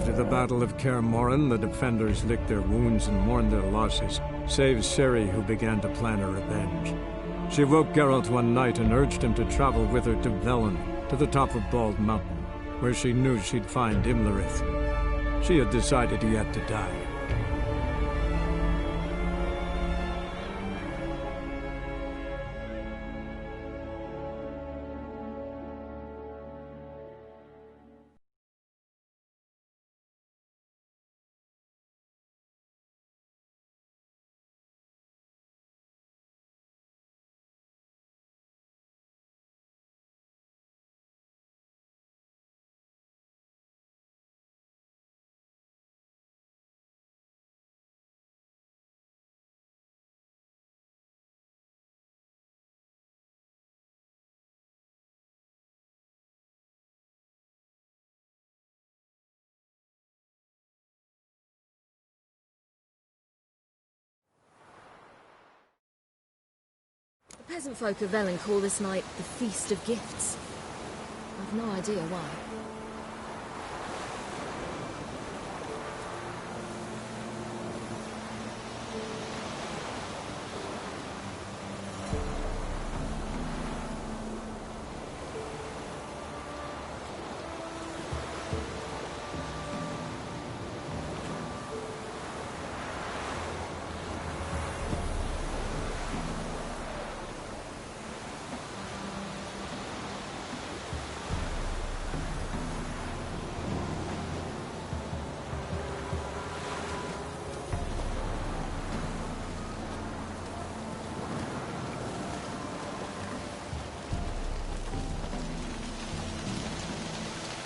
After the Battle of Kaer Morhen, the defenders licked their wounds and mourned their losses, save Ciri, who began to plan her revenge. She woke Geralt one night and urged him to travel with her to Velen, to the top of Bald Mountain, where she knew she'd find Imlerith. She had decided he had to die. The peasant folk of Velen call this night the Feast of Gifts. I've no idea why.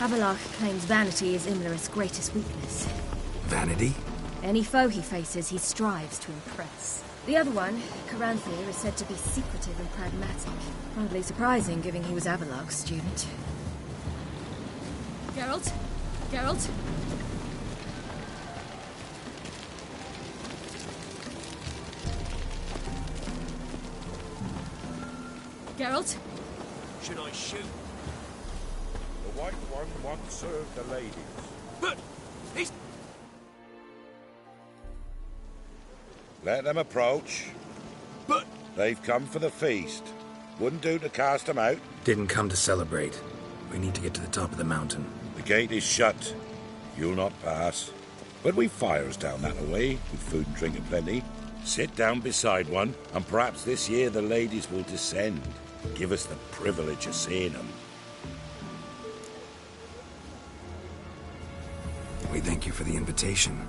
Abelard claims vanity is Imlerith's greatest weakness. Vanity? Any foe he faces, he strives to impress. The other one, Caranthir, is said to be secretive and pragmatic. Hardly surprising, given he was Abelard's student. Geralt? Geralt? Geralt? Should I shoot? The White One once served the ladies. But he's... Let them approach. But... They've come for the feast. Wouldn't do to cast them out. Didn't come to celebrate. We need to get to the top of the mountain. The gate is shut. You'll not pass. But we've fires down that way, with food and drink aplenty. Sit down beside one, and perhaps this year the ladies will descend. Give us the privilege of seeing them. We thank you for the invitation.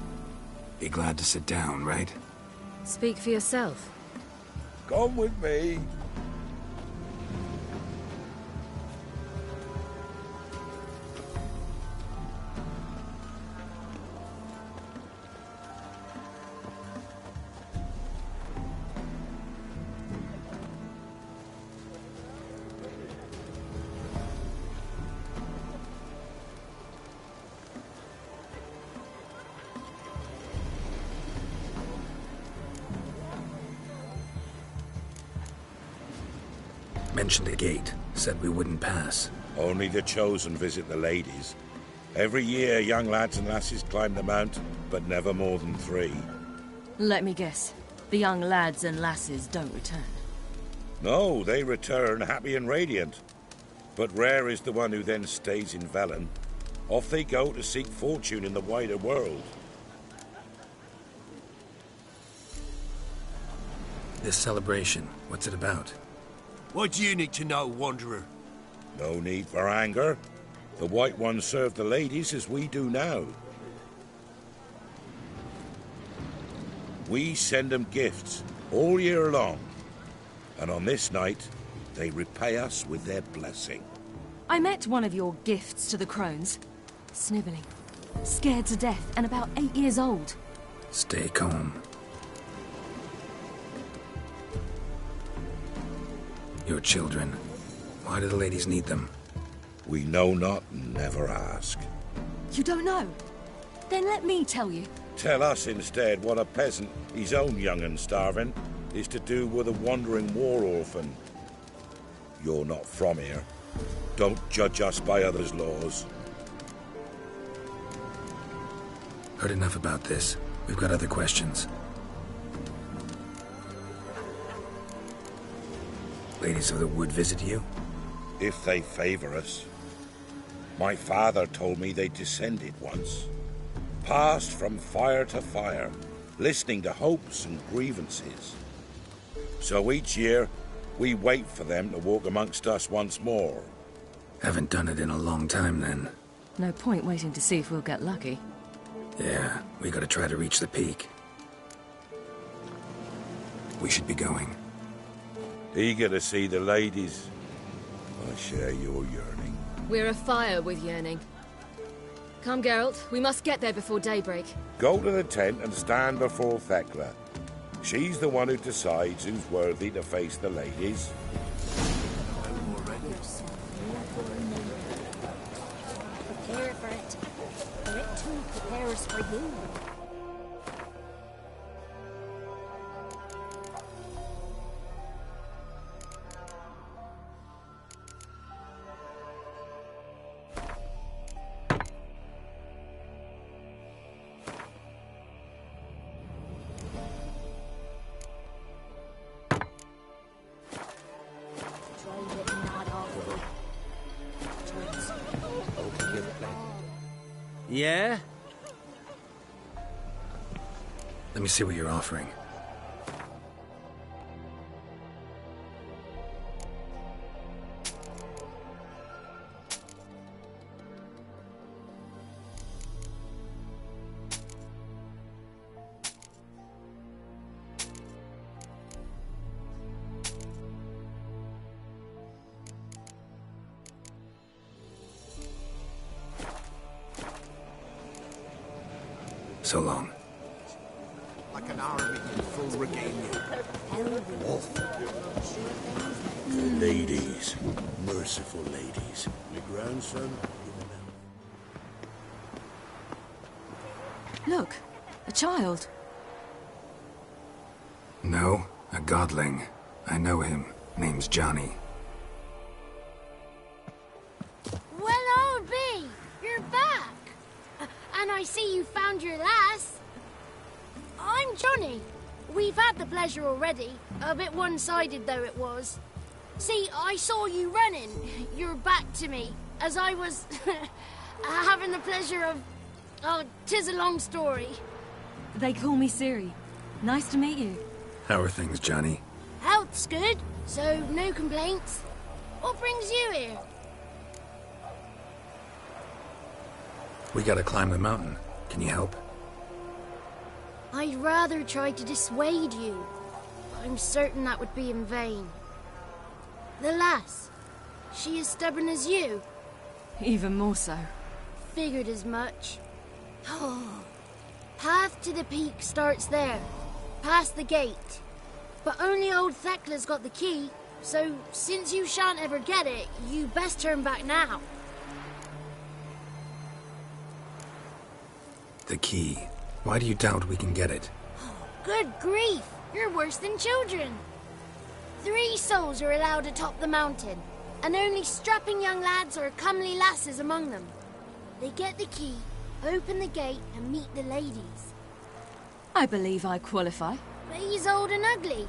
Be glad to sit down, right? Speak for yourself. Come with me. Mentioned the gate. Said we wouldn't pass. Only the chosen visit the ladies. Every year, young lads and lasses climb the mount, but never more than 3. Let me guess. The young lads and lasses don't return. No, they return happy and radiant. But rare is the one who then stays in Velen. Off they go to seek fortune in the wider world. This celebration, what's it about? What do you need to know, Wanderer? No need for anger. The White Ones serve the ladies as we do now. We send them gifts all year long. And on this night, they repay us with their blessing. I met one of your gifts to the crones. Snivelling. Scared to death and about 8 years old. Stay calm. Your children. Why do the ladies need them? We know not and never ask. You don't know? Then let me tell you. Tell us instead what a peasant, his own young and starving, is to do with a wandering war orphan. You're not from here. Don't judge us by others' laws. Heard enough about this. We've got other questions. Ladies of the Wood visit you? If they favor us. My father told me they descended once. Passed from fire to fire, listening to hopes and grievances. So each year, we wait for them to walk amongst us once more. Haven't done it in a long time, then. No point waiting to see if we'll get lucky. Yeah, we gotta try to reach the peak. We should be going. Eager to see the ladies. I share your yearning. We're afire with yearning. Come, Geralt. We must get there before daybreak. Go to the tent and stand before Thekla. She's the one who decides who's worthy to face the ladies. Prepare for it. For it too prepares for you. Yeah? Let me see what you're offering. So long. Like an army in full regalia. The ladies. Merciful ladies. My grandson. Look, a child. No, a godling. I know him. Name's Johnny. Well, old B, you're back. And I see you found your lass. I'm Johnny. We've had the pleasure already. A bit one-sided, though it was. See, I saw you running. Your back to me. As I was having the pleasure of... Oh, 'tis a long story. They call me Ciri. Nice to meet you. How are things, Johnny? Health's good, so no complaints. What brings you here? We gotta climb the mountain. Can you help? I'd rather try to dissuade you. I'm certain that would be in vain. The lass, she as stubborn as you? Even more so. Figured as much. Path to the peak starts there, past the gate. But only old Thekla's got the key, so since you shan't ever get it, you best turn back now. The key. Why do you doubt we can get it? Good grief, you're worse than children. 3 souls are allowed atop the mountain, and only strapping young lads or comely lasses among them. They get the key, open the gate, and meet the ladies. I believe I qualify. But he's old and ugly.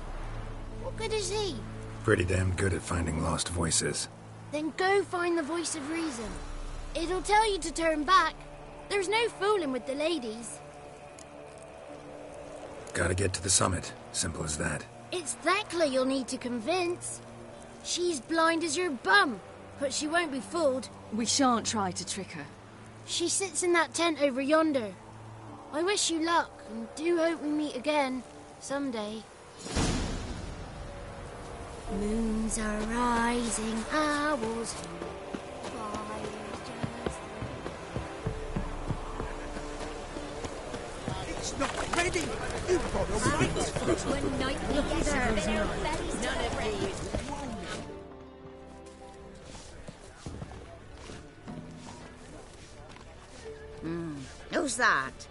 What good is he? Pretty damn good at finding lost voices. Then go find the voice of reason. It'll tell you to turn back. There's no fooling with the ladies. Gotta get to the summit. Simple as that. It's Thekla you'll need to convince. She's blind as your bum, but she won't be fooled. We shan't try to trick her. She sits in that tent over yonder. I wish you luck, and do hope we meet again, someday. Moons are rising, owls. It's not ready! You've got to wait! One night, looky there. None of these. Who's that?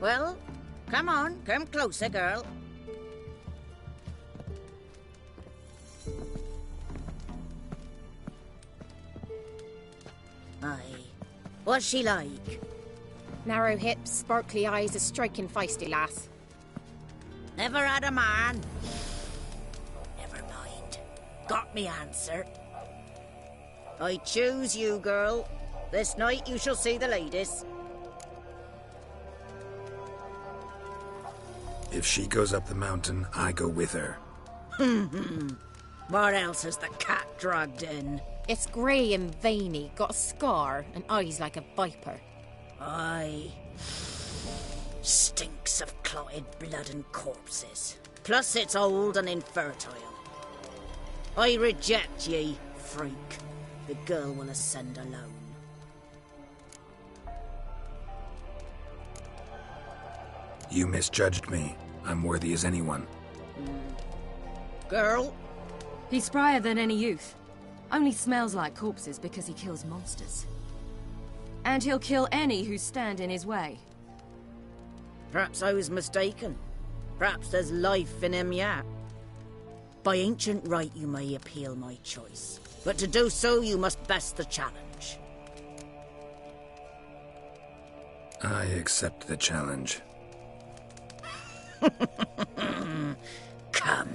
Well, come on, come closer, girl. Aye. What's she like? Narrow hips, sparkly eyes, a striking feisty lass. Never had a man. Never mind. Got me answer. I choose you, girl. This night you shall see the ladies. If she goes up the mountain, I go with her. What else has the cat dragged in? It's grey and veiny, got a scar, and eyes like a viper. Aye. Stinks of clotted blood and corpses. Plus it's old and infertile. I reject ye, freak. The girl will ascend alone. You misjudged me. I'm worthy as anyone. Girl? He's sprier than any youth. Only smells like corpses because he kills monsters. And he'll kill any who stand in his way. Perhaps I was mistaken. Perhaps there's life in him yet. By ancient right you may appeal my choice. But to do so you must best the challenge. I accept the challenge. Come.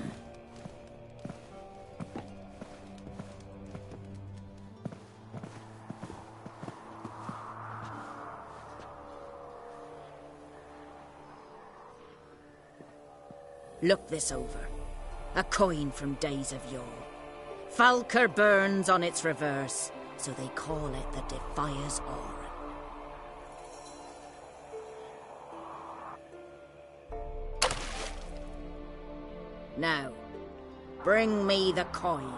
Look this over. A coin from days of yore. Falker burns on its reverse, so they call it the Defier's Aura. Now, bring me the coin.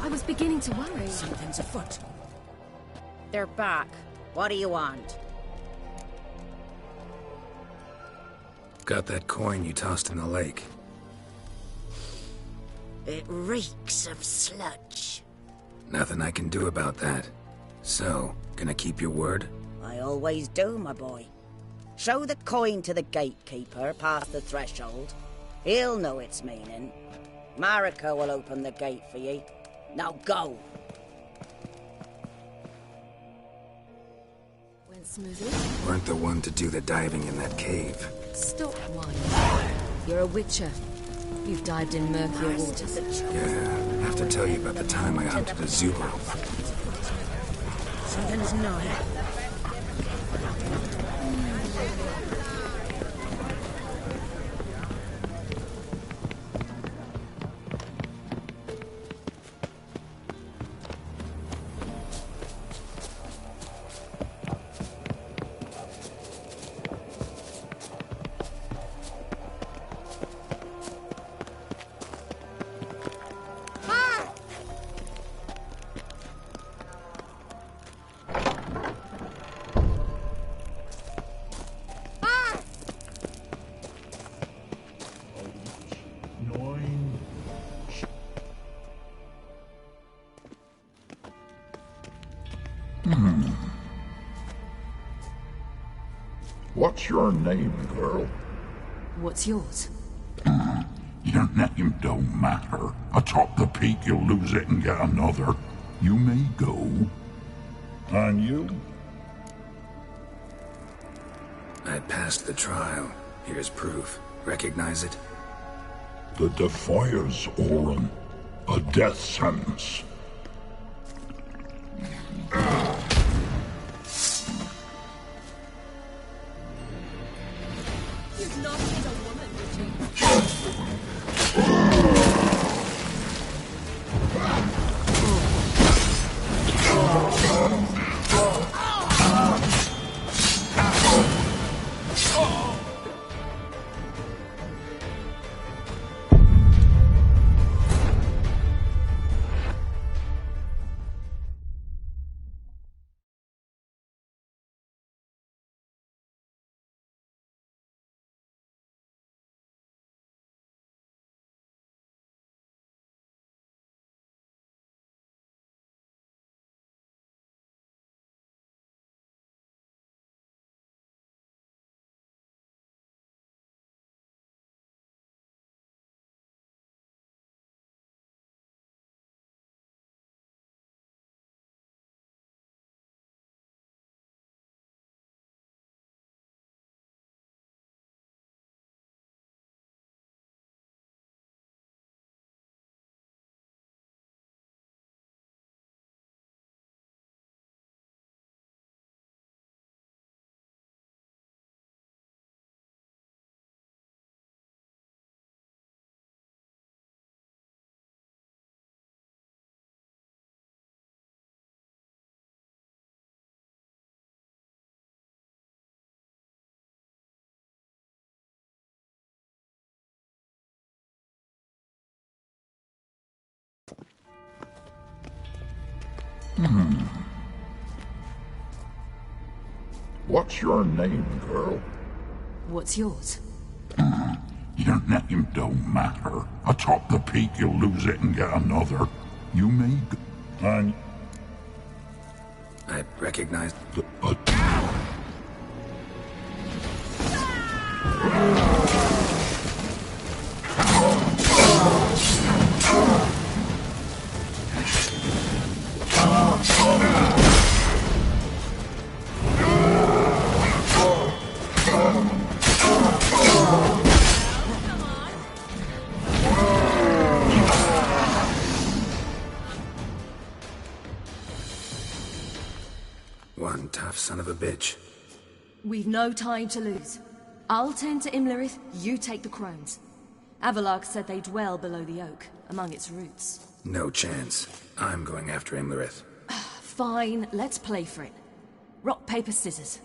I was beginning to worry. Something's afoot. They're back. What do you want? Got that coin you tossed in the lake. It reeks of sludge. Nothing I can do about that. So, gonna keep your word? I always do, my boy. Show the coin to the gatekeeper past the threshold. He'll know its meaning. Marika will open the gate for ye. Now go! Went smoothly. Weren't the one to do the diving in that cave. Stop whining. You're a witcher. You've dived in murkier waters. Yeah, have to tell you about the time I hunted a zoo rope. Something's nigh. What's your name, girl? What's yours? Your name don't matter. Atop the peak, you'll lose it and get another. You may go. And you? I passed the trial. Here's proof. Recognize it? The Defier's Orin. A death sentence. You've not hit a woman, would you? What's your name, girl? What's yours? Your name don't matter. Atop the peak, you'll lose it and get another. You may go. And I recognize... One tough son of a bitch. We've no time to lose. I'll tend to Imlerith, you take the crones. Avalok said they dwell below the oak, among its roots. No chance. I'm going after Imlerith. Fine, let's play for it. Rock, paper, scissors.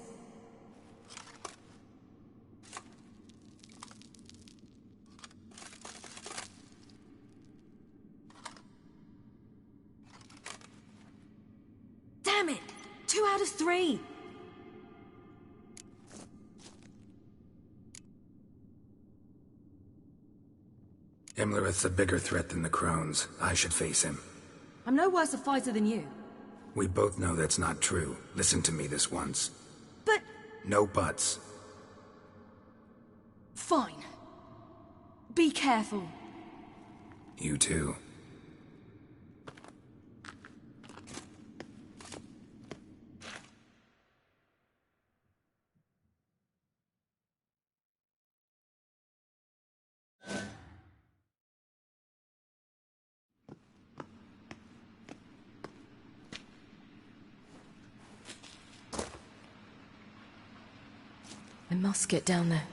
Damn it! 2 out of 3! Imlerith's a bigger threat than the Crones. I should face him. I'm no worse a fighter than you. We both know that's not true. Listen to me this once. But... No buts. Fine. Be careful. You too. I must get down there.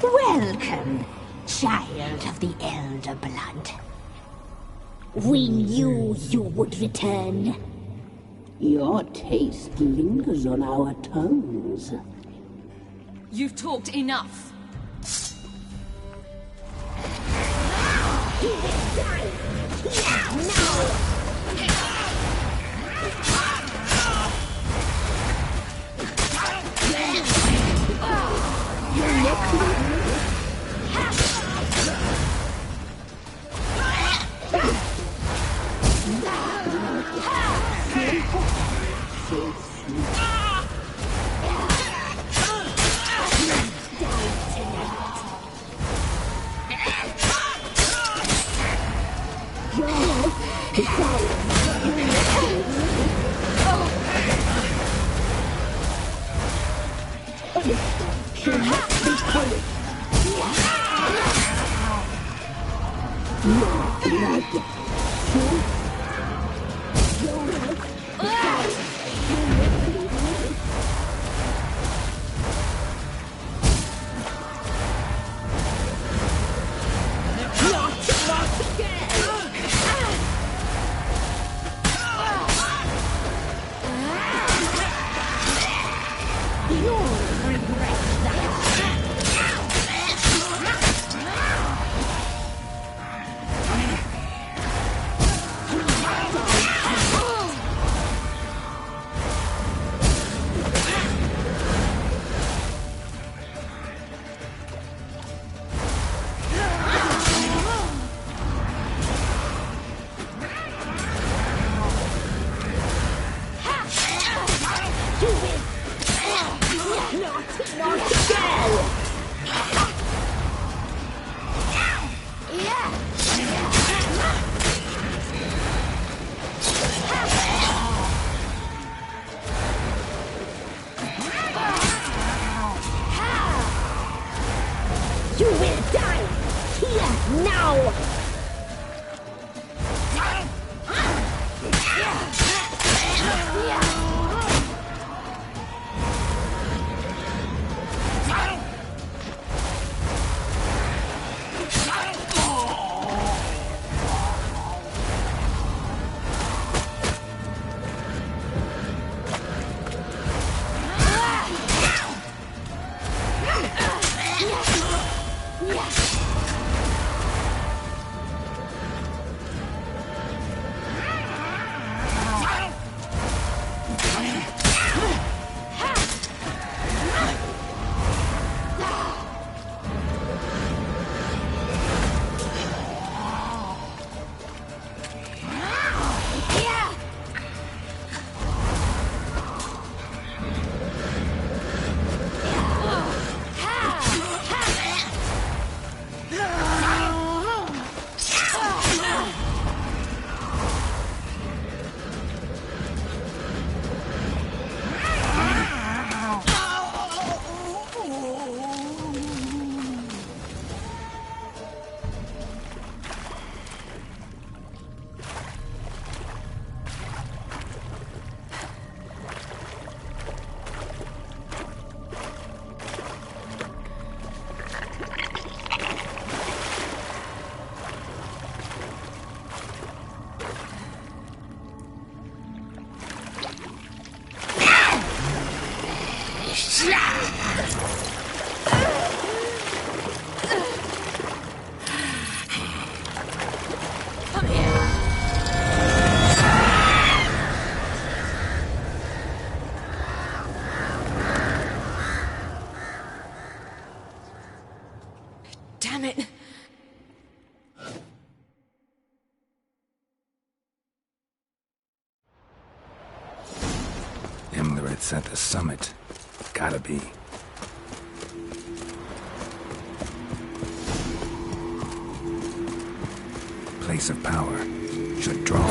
Welcome, child of the Elder Blood. We knew you would return. Your taste lingers on our tongues. You've talked enough. Come here. Damn it. Imlerit's at the summit. Gotta be. Place of power. Should draw.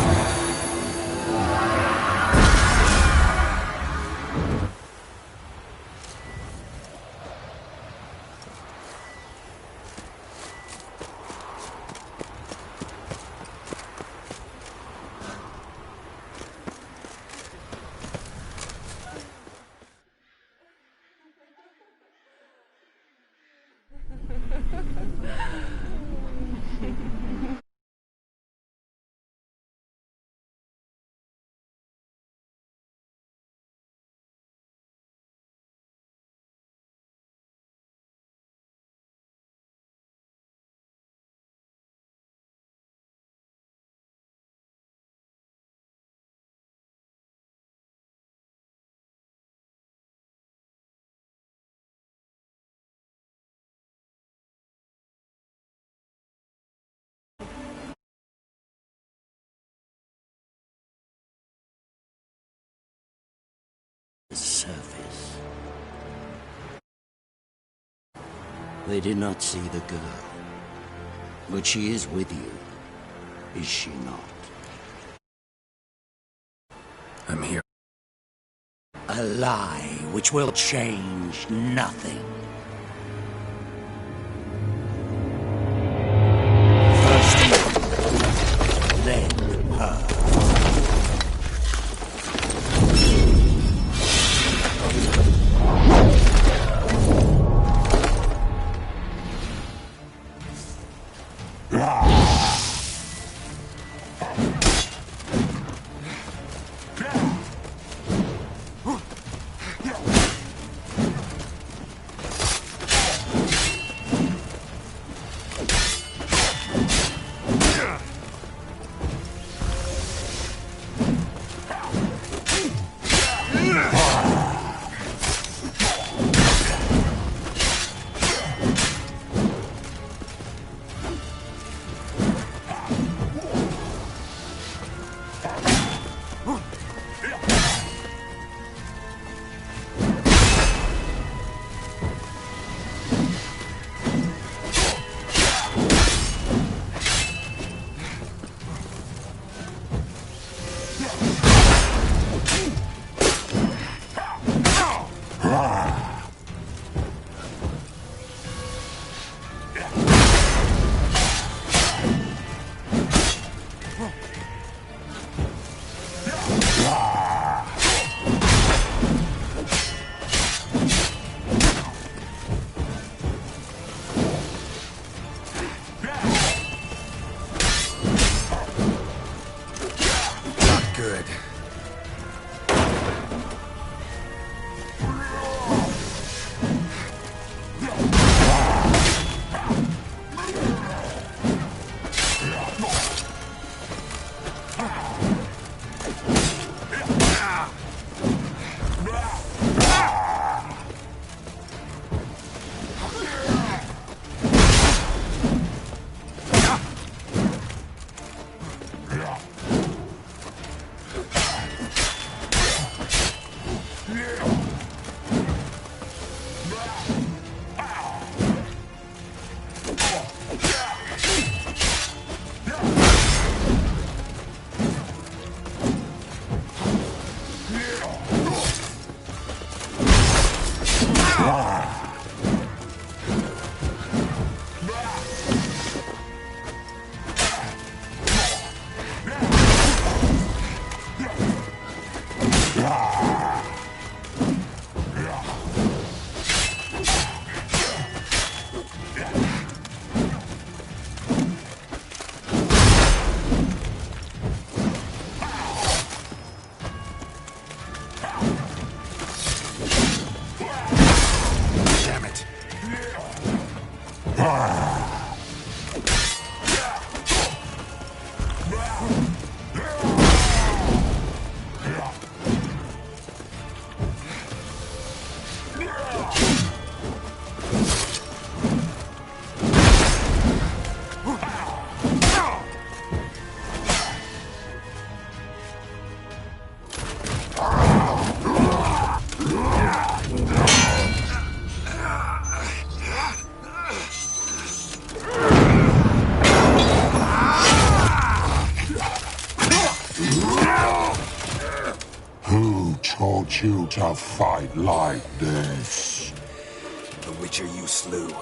The surface. They did not see the girl, but she is with you, is she not? I'm here. A lie which will change nothing. First you, then her. Good. Who taught you to fight like this? The Witcher you slew.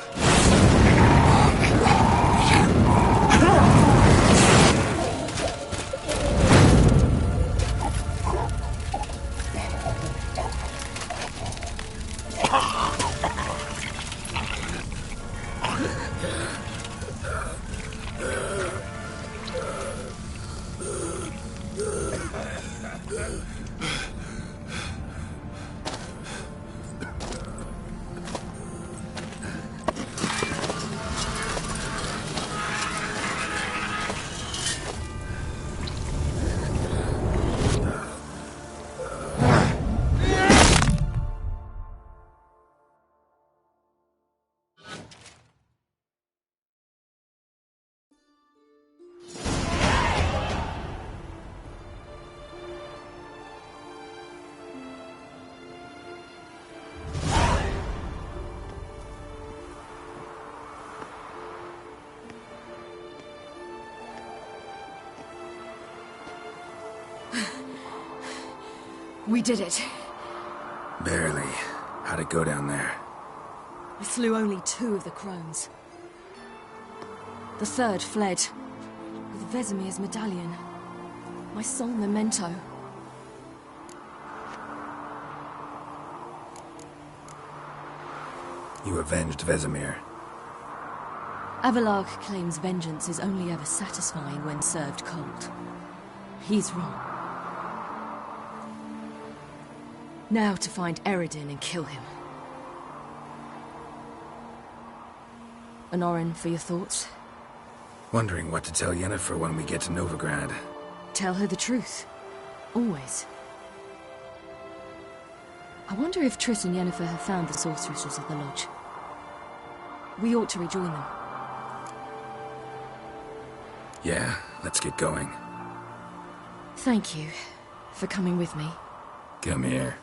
We did it. Barely. How'd it go down there? We slew only 2 of the crones. The third fled, with Vesemir's medallion. My sole memento. You avenged Vesemir. Avelarg claims vengeance is only ever satisfying when served cold. He's wrong. Now to find Eredin and kill him. Honorin, for your thoughts? Wondering what to tell Yennefer when we get to Novigrad. Tell her the truth. Always. I wonder if Triss and Yennefer have found the sorceresses of the Lodge. We ought to rejoin them. Yeah, let's get going. Thank you for coming with me. Come here.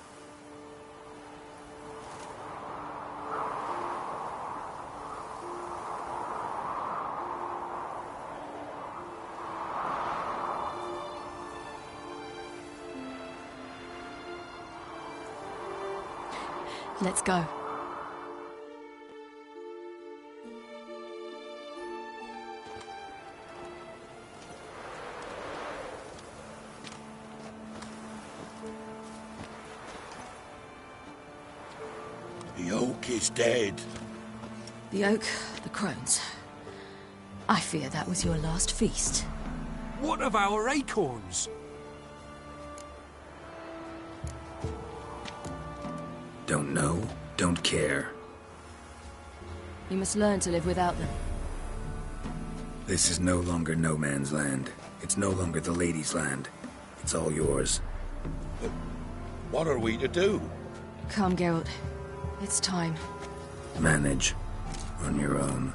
Let's go. The oak is dead. The oak, the crones. I fear that was your last feast. What of our acorns? Don't know, don't care. You must learn to live without them. This is no longer no man's land. It's no longer the lady's land. It's all yours. But what are we to do? Come, Geralt. It's time. Manage. On your own.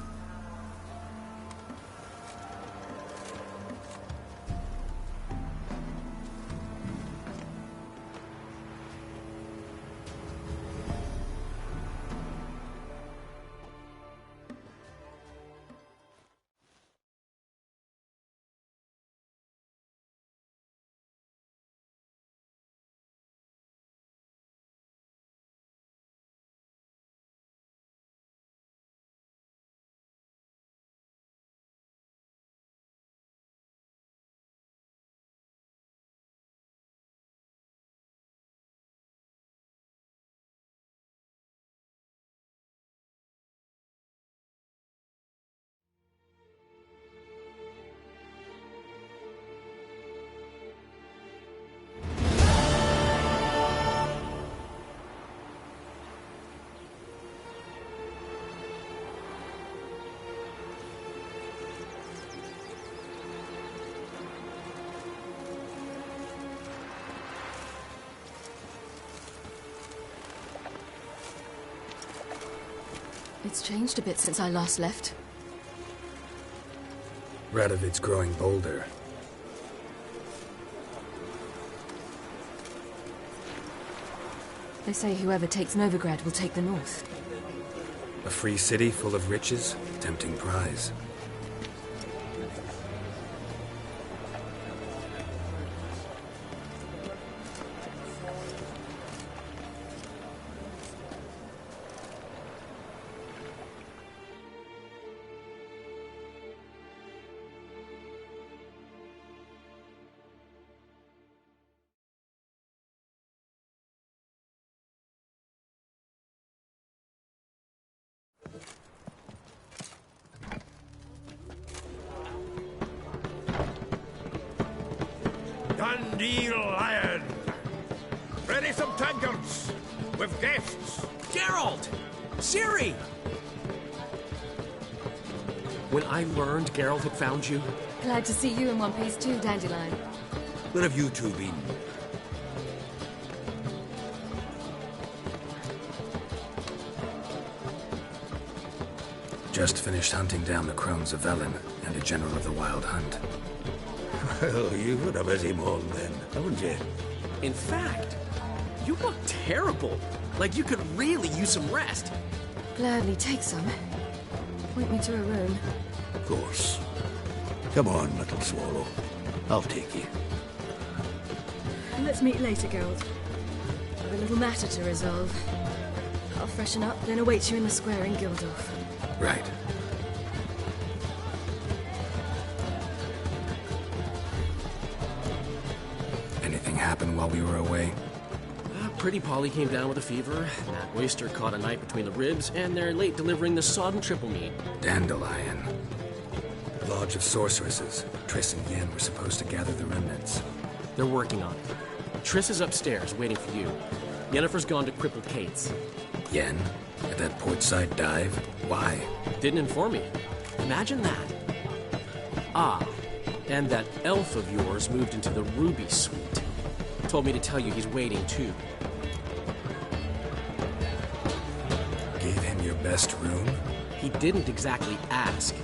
It's changed a bit since I last left. Radovid's growing bolder. They say whoever takes Novigrad will take the north. A free city full of riches, tempting prize. Dundee Lion! Ready some tankards! With guests! Geralt! Ciri! When I learned Geralt had found you... Glad to see you in one piece too, Dandelion. Where have you two been? Just finished hunting down the crones of Velen and a general of the Wild Hunt. Well, you've had a busy morning then, haven't you? In fact, you look terrible. Like you could really use some rest. Gladly take some. Point me to a room. Of course. Come on, little swallow. I'll take you. Let's meet later, Geralt. I've a little matter to resolve. I'll freshen up, then await you in the square in Gildorf. Right. Anything happen while we were away? Pretty Polly came down with a fever. Matt Oyster caught a knife between the ribs, and they're late delivering the sodden triple meat. Dandelion. Lodge of Sorceresses. Triss and Yen were supposed to gather the remnants. They're working on it. Triss is upstairs, waiting for you. Yennefer's gone to cripple Kate's. Yen? At that portside dive? Why? Didn't inform me. Imagine that. Ah, and that elf of yours moved into the Ruby Suite. Told me to tell you he's waiting, too. Gave him your best room? He didn't exactly ask.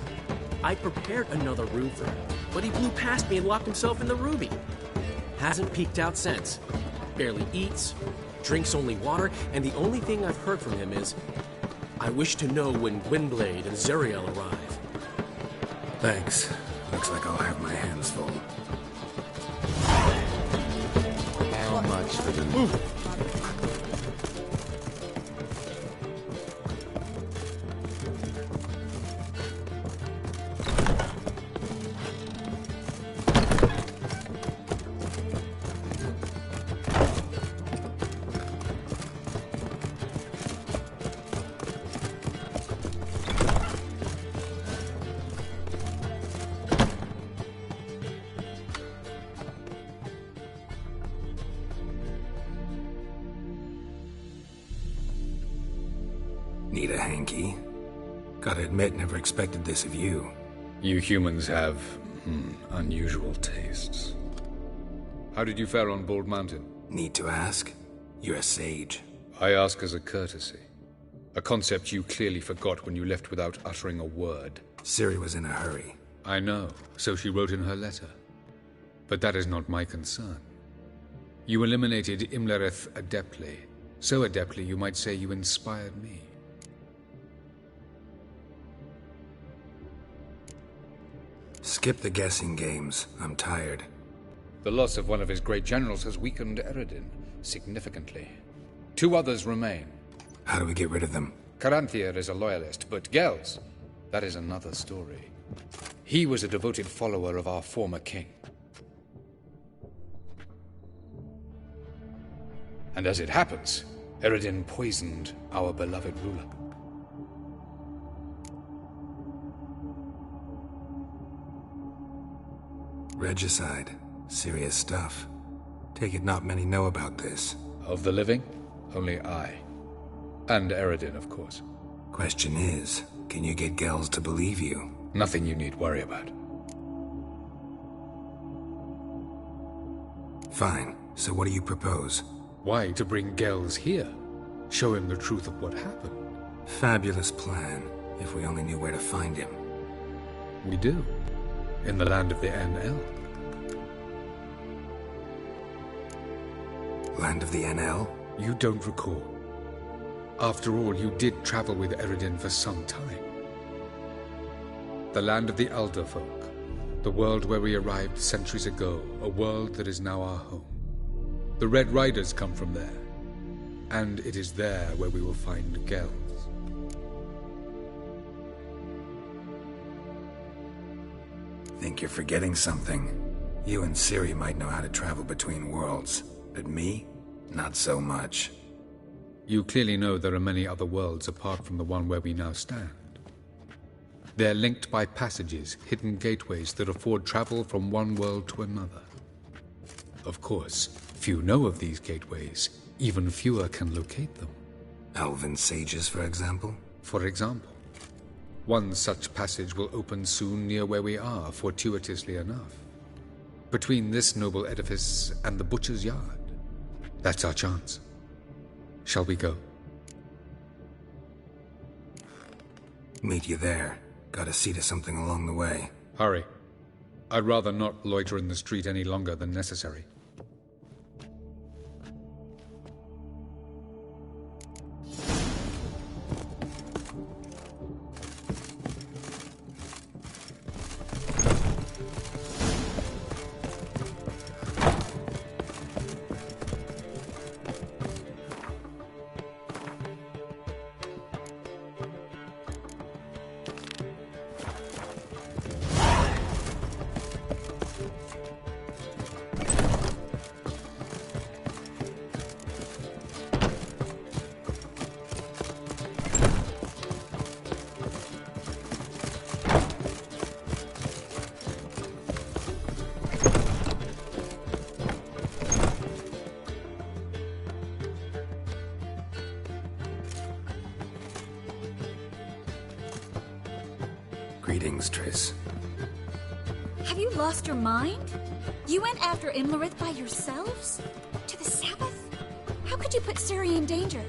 I prepared another room for him, but he blew past me and locked himself in the Ruby. Hasn't peeked out since. Barely eats, drinks only water, and the only thing I've heard from him is, I wish to know when Gwynblade and Zariel arrive. Thanks. Looks like I'll have my hands full. How much for the... Need a hanky? Gotta admit, never expected this of you. You humans have, unusual tastes. How did you fare on Bald Mountain? Need to ask? You're a sage. I ask as a courtesy. A concept you clearly forgot when you left without uttering a word. Ciri was in a hurry. I know, so she wrote in her letter. But that is not my concern. You eliminated Imlerith adeptly. So adeptly you might say you inspired me. Skip the guessing games. I'm tired. The loss of one of his great generals has weakened Eredin significantly. 2 others remain. How do we get rid of them? Caranthir is a loyalist, but Gels, that is another story. He was a devoted follower of our former king. And as it happens, Eredin poisoned our beloved ruler. Regicide. Serious stuff. Take it not many know about this. Of the living, only I. And Eredin, of course. Question is, can you get Gels to believe you? Nothing you need worry about. Fine. So what do you propose? Why to bring Gels here? Show him the truth of what happened. Fabulous plan, if we only knew where to find him. We do. In the land of the NL. Land of the NL? You don't recall. After all, you did travel with Eredin for some time. The land of the Elder Folk. The world where we arrived centuries ago. A world that is now our home. The Red Riders come from there. And it is there where we will find Gels. Think you're forgetting something. You and Ciri might know how to travel between worlds, but me? Not so much. You clearly know there are many other worlds apart from the one where we now stand. They're linked by passages, hidden gateways that afford travel from one world to another. Of course, few know of these gateways. Even fewer can locate them. Elven sages, for example? For example. One such passage will open soon near where we are, fortuitously enough. Between this noble edifice and the butcher's yard. That's our chance. Shall we go? Meet you there. Gotta see to something along the way. Hurry. I'd rather not loiter in the street any longer than necessary. Greetings, Triss. Have you lost your mind? You went after Imlerith by yourselves? To the Sabbath? How could you put Ciri in danger?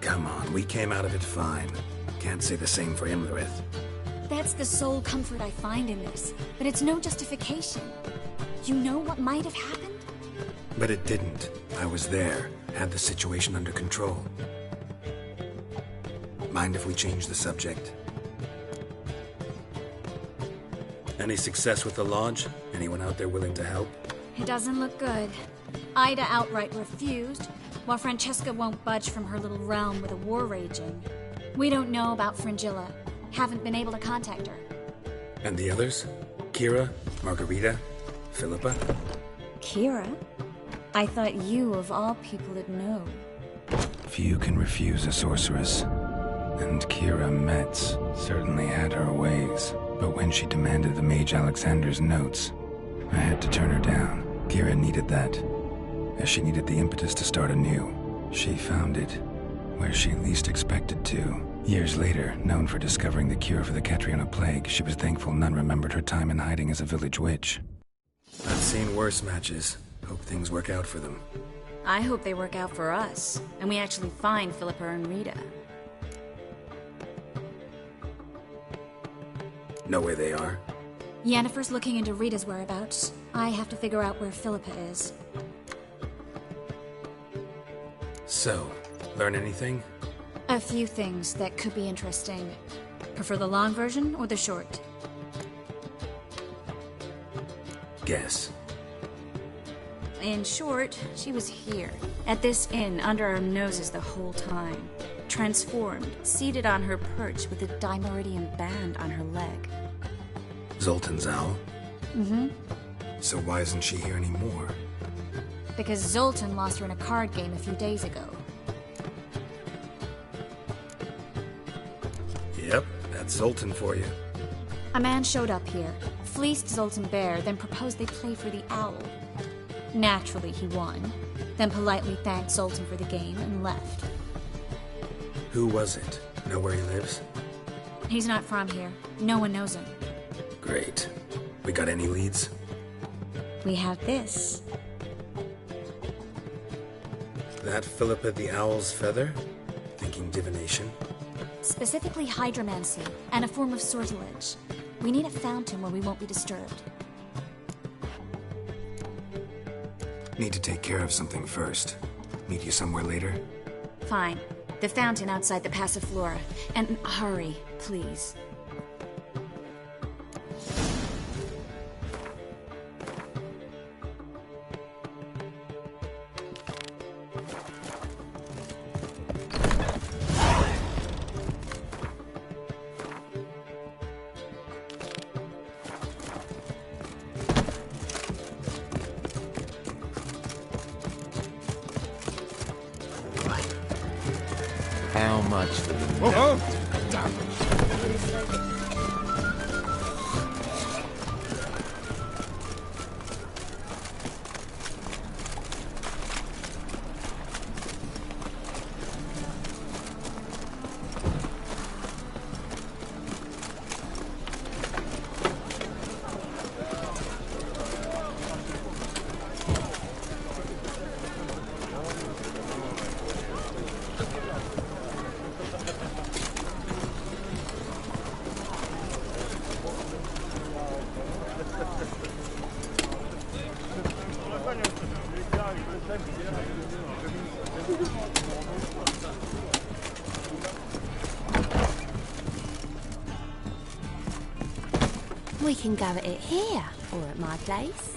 Come on, we came out of it fine. Can't say the same for Imlerith. That's the sole comfort I find in this, but it's no justification. You know what might have happened? But it didn't. I was there, had the situation under control. Mind if we change the subject? Any success with the Lodge? Anyone out there willing to help? It doesn't look good. Ida outright refused, while Francesca won't budge from her little realm with a war raging. We don't know about Fringilla. Haven't been able to contact her. And the others? Kira? Margarita? Philippa? Kira? I thought you, of all people, would know. Few can refuse a sorceress. And Kira Metz certainly had her ways. But when she demanded the Mage Alexander's notes, I had to turn her down. Kira needed that, as she needed the impetus to start anew. She found it where she least expected to. Years later, known for discovering the cure for the Catriona plague, she was thankful none remembered her time in hiding as a village witch. I've seen worse matches. Hope things work out for them. I hope they work out for us, and we actually find Philippa and Rita. Know where they are? Yennefer's looking into Rita's whereabouts. I have to figure out where Philippa is. So, learn anything? A few things that could be interesting. Prefer the long version or the short? Guess. In short, she was here, at this inn, under our noses the whole time. Transformed, seated on her perch with a dimeridian band on her leg. Zoltan's owl? Mm-hmm. So why isn't she here anymore? Because Zoltan lost her in a card game a few days ago. Yep, that's Zoltan for you. A man showed up here, fleeced Zoltan bare, then proposed they play for the owl. Naturally, he won, then politely thanked Zoltan for the game and left. Who was it? Know where he lives? He's not from here. No one knows him. Great. We got any leads? We have this. That Philippa the Owl's feather? Thinking divination? Specifically hydromancy, and a form of sortilege. We need a fountain where we won't be disturbed. Need to take care of something first. Meet you somewhere later? Fine. The fountain outside the Passiflora. And hurry, please. How much for the... Whoa, We can go at it here, or at my place.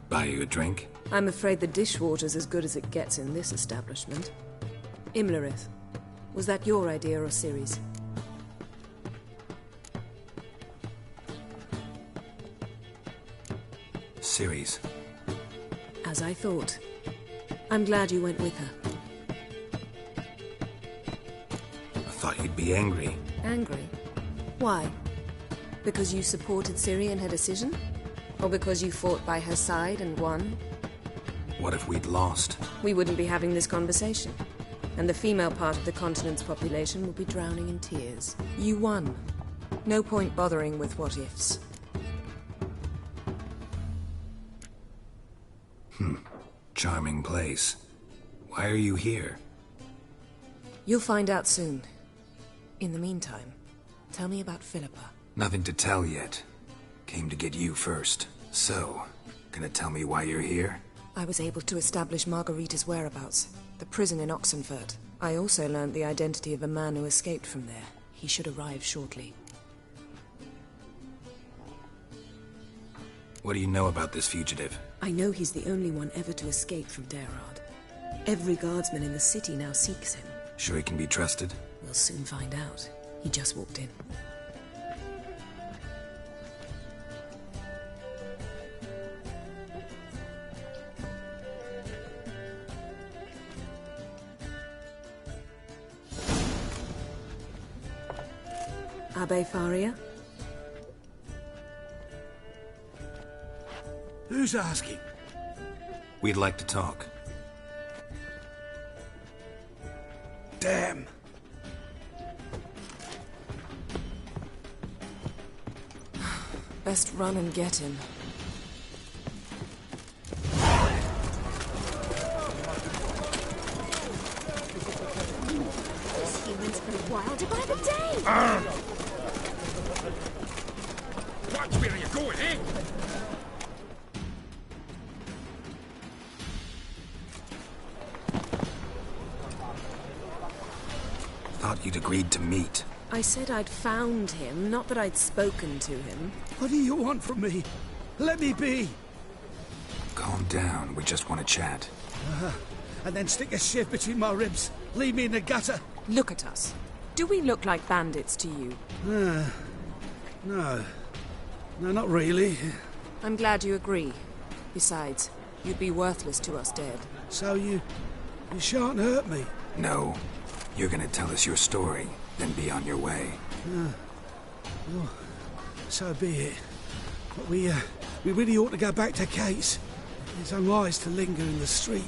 Buy you a drink? I'm afraid the dishwater's as good as it gets in this establishment. Imlerith, was that your idea or Ciri's? Ciri's. As I thought. I'm glad you went with her. I thought you'd be angry. Angry? Why? Because you supported Ciri in her decision? Or because you fought by her side and won? What if we'd lost? We wouldn't be having this conversation. And the female part of the continent's population would be drowning in tears. You won. No point bothering with what-ifs. Charming place. Why are you here? You'll find out soon. In the meantime, tell me about Philippa. Nothing to tell yet. Came to get you first. So, gonna tell me why you're here? I was able to establish Margarita's whereabouts. The prison in Oxenfurt. I also learned the identity of a man who escaped from there. He should arrive shortly. What do you know about this fugitive? I know he's the only one ever to escape from Derard. Every guardsman in the city now seeks him. Sure he can be trusted? We'll soon find out. He just walked in. Abbe Faria? Who's asking? We'd like to talk. Damn. Best run and get him. These humans are wilder by the day! Watch where you're going, eh? Thought you'd agreed to meet. I said I'd found him, not that I'd spoken to him. What do you want from me? Let me be. Calm down, we just want to chat. And then stick a shiv between my ribs. Leave me in the gutter. Look at us. Do we look like bandits to you? No. No, not really. I'm glad you agree. Besides, you'd be worthless to us dead. So you shan't hurt me? No. You're gonna tell us your story, then be on your way. Well, so be it. But we really ought to go back to Kate's. It's unwise to linger in the street.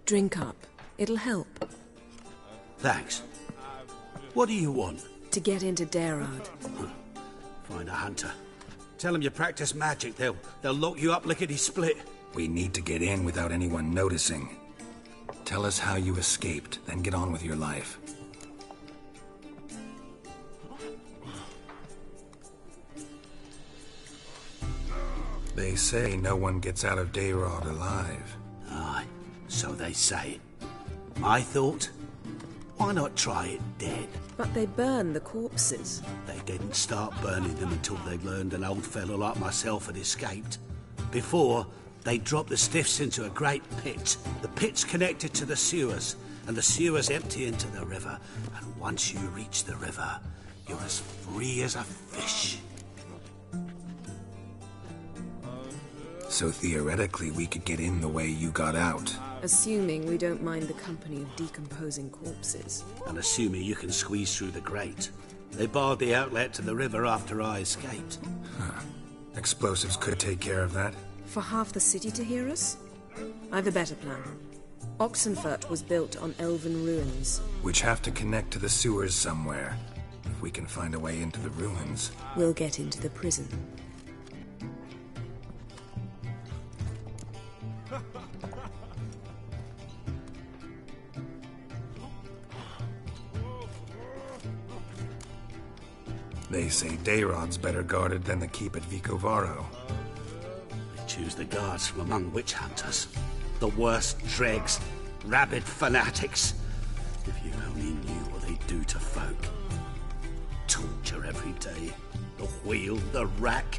Drink up. It'll help. Thanks. What do you want? To get into Darod. Find a hunter. Tell them you practice magic. They'll lock you up lickety-split. We need to get in without anyone noticing. Tell us how you escaped, then get on with your life. They say no one gets out of Darod alive. Aye, so they say. My thought? Why not try it dead? But they burn the corpses. They didn't start burning them until they learned an old fellow like myself had escaped. Before, they dropped the stiffs into a great pit. The pit's connected to the sewers, and the sewers empty into the river. And once you reach the river, you're as free as a fish. So theoretically, we could get in the way you got out. Assuming we don't mind the company of decomposing corpses. And assuming you can squeeze through the grate. They barred the outlet to the river after I escaped. Huh. Explosives could take care of that. For half the city to hear us? I've a better plan. Oxenfurt was built on elven ruins. Which have to connect to the sewers somewhere. If we can find a way into the ruins. We'll get into the prison. They say Darod's better guarded than the keep at Vicovaro. They choose the guards from among witch hunters. The worst dregs, rabid fanatics. If you only knew what they do to folk. Torture every day. The wheel, the rack.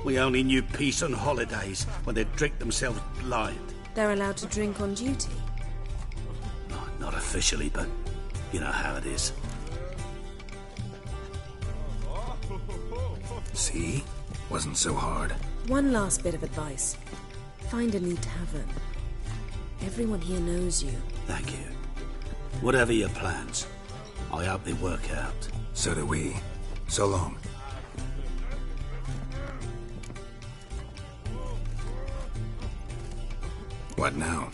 We only knew peace on holidays when they'd drink themselves blind. They're allowed to drink on duty? Not officially, but you know how it is. See? Wasn't so hard. One last bit of advice. Find a new tavern. Everyone here knows you. Thank you. Whatever your plans, I hope they work out. So do we. So long. What now?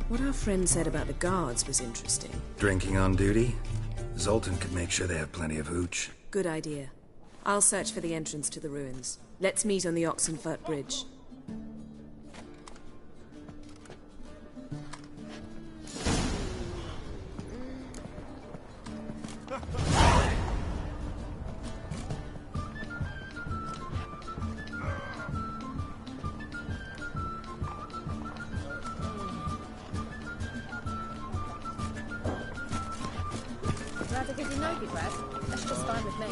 What our friend said about the guards was interesting. Drinking on duty? Zoltan could make sure they have plenty of hooch. Good idea. I'll search for the entrance to the ruins. Let's meet on the Oxenfurt Bridge. Glad to give you no breath. That's just fine with me.